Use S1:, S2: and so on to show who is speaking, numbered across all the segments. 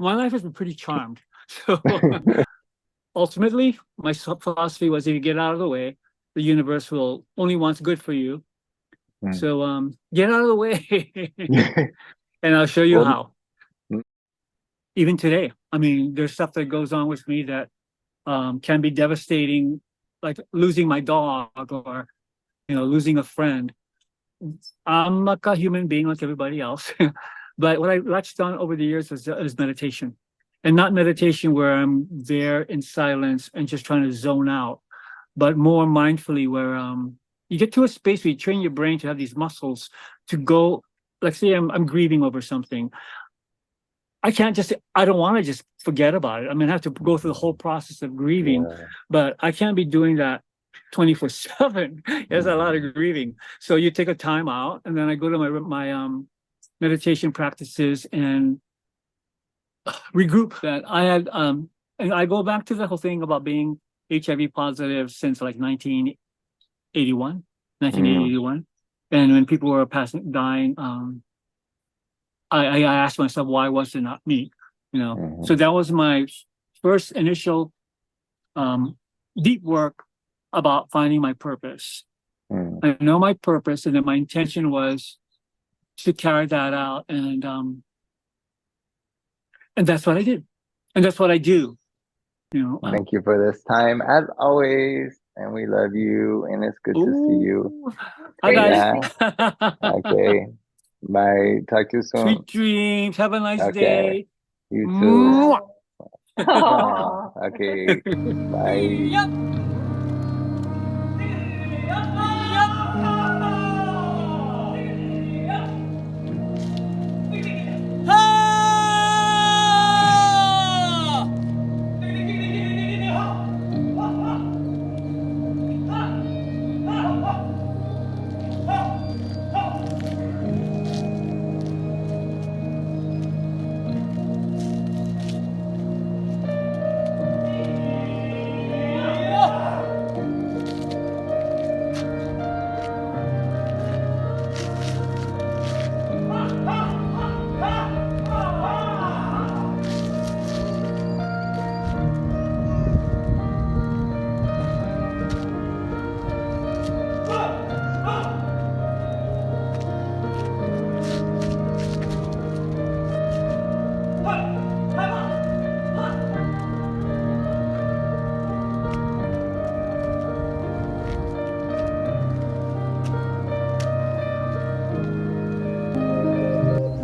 S1: my life has been pretty charmed. So ultimately, my philosophy was if you get out of the way, the universe will only wants good for you.
S2: Mm.
S1: So get out of the way and I'll show you
S2: Well,
S1: how.
S2: mm.
S1: Even today, I mean, there's stuff that goes on with me that can be devastating, like losing my dog or, losing a friend. I'm like a human being like everybody else. But what I latched on over the years is meditation. And not meditation where I'm there in silence and just trying to zone out, but more mindfully where you get to a space where you train your brain to have these muscles to go, like say I'm grieving over something. I don't want to just forget about it. I mean, I have to go through the whole process of grieving,
S2: Yeah.
S1: but I can't be doing that 24/7. There's a lot of grieving. So you take a time out and then I go to my meditation practices and regroup that I had, and I go back to the whole thing about being HIV positive since like 1981. And when people were dying, I asked myself, why was it not me? So that was my first initial deep work about finding my purpose. I know my purpose, and then my intention was to carry that out, and that's what I did, and that's what I do.
S2: Thank you for this time, as always, and we love you, and it's good to see you.
S1: Hi guys.
S2: Yeah. Okay. Bye. Talk to you soon.
S1: Sweet dreams. Have a nice
S2: Okay.
S1: day.
S2: You too.
S3: Mwah.
S2: Okay. Bye.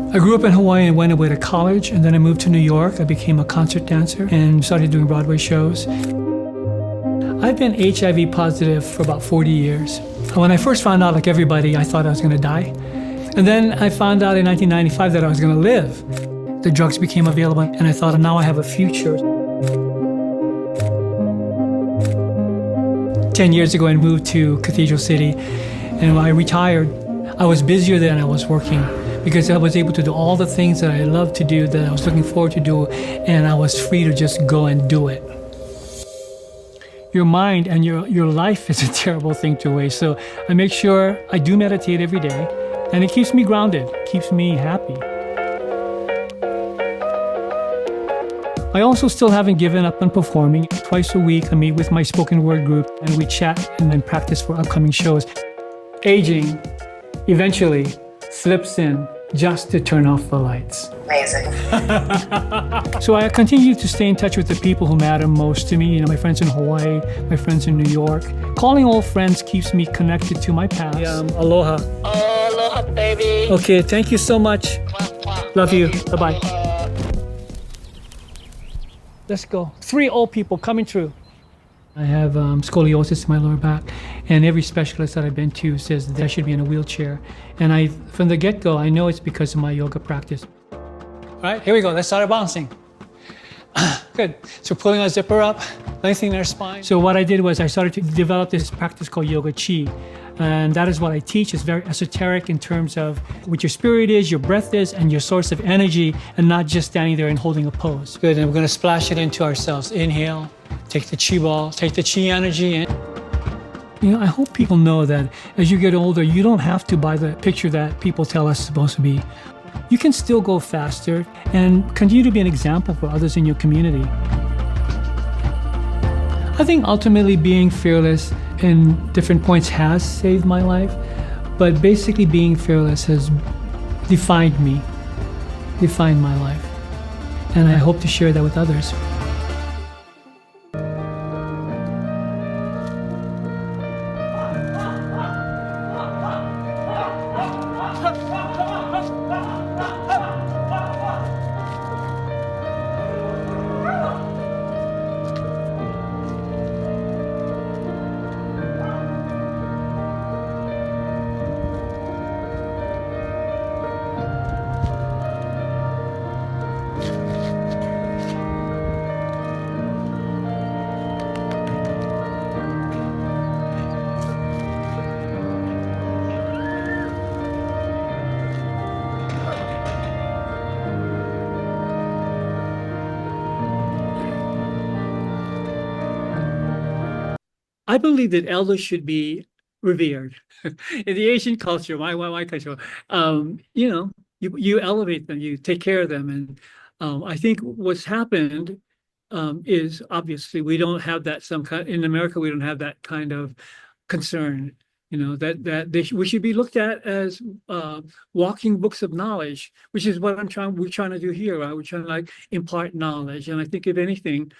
S1: I grew up in Hawaii and went away to college, and then I moved to New York. I became a concert dancer and started doing Broadway shows. I've been HIV positive for about 40 years. When I first found out, like everybody, I thought I was going to die. And then I found out in 1995 that I was going to live. The drugs became available, and I thought, now I have a future. 10 years ago, I moved to Cathedral City, and when I retired, I was busier than I was working, because I was able to do all the things that I love to do, that I was looking forward to do, and I was free to just go and do it. Your mind and your life is a terrible thing to waste, so I make sure I do meditate every day, and it keeps me grounded, keeps me happy. I also still haven't given up on performing. Twice a week I meet with my spoken word group, and we chat and then practice for upcoming shows. Aging eventually slips in just to turn off the lights.
S3: Amazing.
S1: So I continue to stay in touch with the people who matter most to me. My friends in Hawaii, my friends in New York. Calling old friends keeps me connected to my past. Aloha.
S3: Oh, aloha, baby.
S1: Okay, thank you so much. Love you. Bye-bye. Let's go. 3 old people coming through. I have scoliosis in my lower back, and every specialist that I've been to says that I should be in a wheelchair. And from the get-go, I know it's because of my yoga practice. All right, here we go. Let's start bouncing. Good. So pulling our zipper up, lengthening our spine. So what I did was I started to develop this practice called Yoga Chi. And that is what I teach. It's very esoteric in terms of what your spirit is, your breath is, and your source of energy, and not just standing there and holding a pose. Good, and we're gonna splash it into ourselves. Inhale, take the chi ball, take the chi energy in. I hope people know that as you get older, you don't have to buy the picture that people tell us is supposed to be. you can still go faster and continue to be an example for others in your community. I think ultimately being fearless in different points has saved my life, but basically being fearless has defined me, defined my life. And I hope to share that with others. I believe that elders should be revered. In the Asian culture, my culture, you elevate them, you take care of them, and I think what's happened is obviously we don't have that some kind in America. We don't have that kind of concern. We should be looked at as walking books of knowledge, which is what we're trying to do here. Right? We're trying to like impart knowledge, and I think if anything.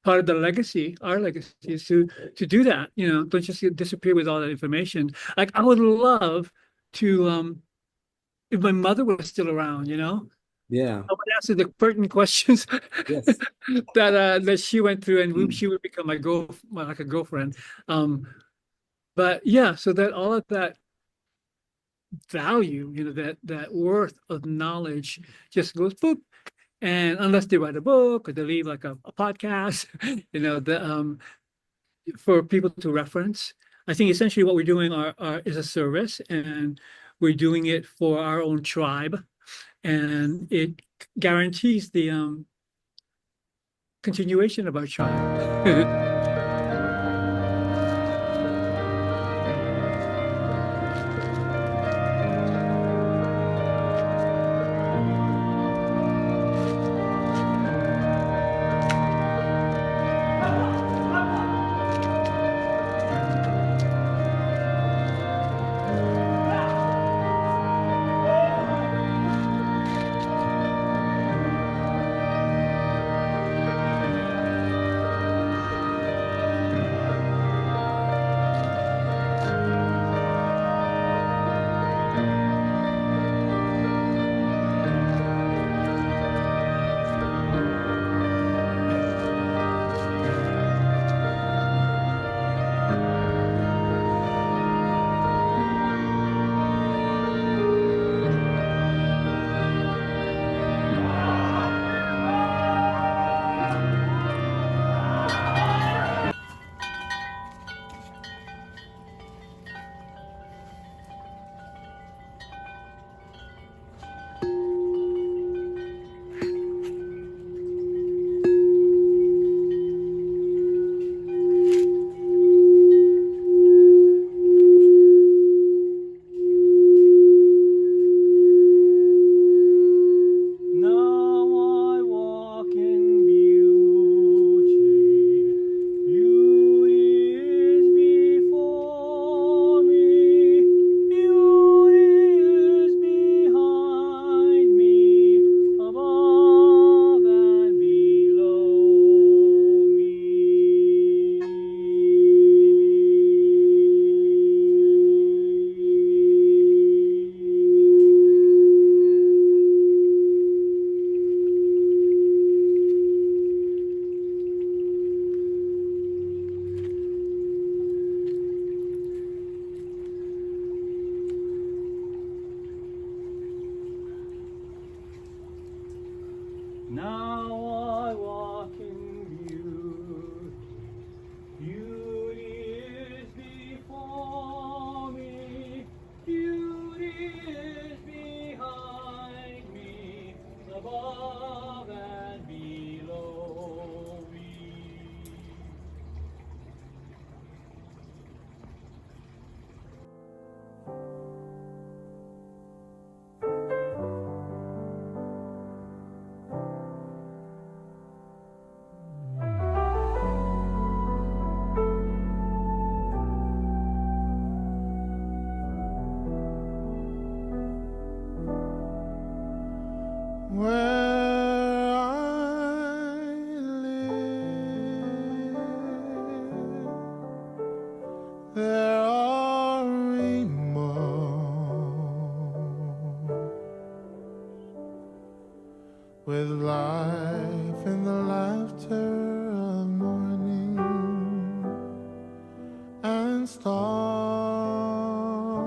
S1: Part of the legacy, our legacy, is to do that. Don't just disappear with all that information. Like I would love to, if my mother was still around,
S4: Yeah.
S1: I would answer the pertinent questions
S4: Yes.
S1: that she went through, and she would become like a girlfriend. But yeah, so that all of that value, that worth of knowledge just goes boop. And unless they write a book or they leave like a podcast, for people to reference. I think essentially what we're doing is a service, and we're doing it for our own tribe, and it guarantees the continuation of our tribe.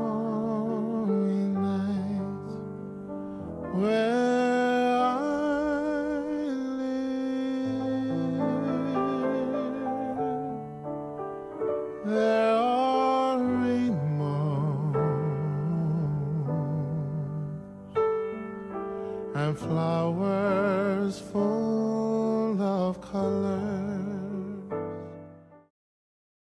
S4: starry night where I live. There are rainbows and flowers full of color.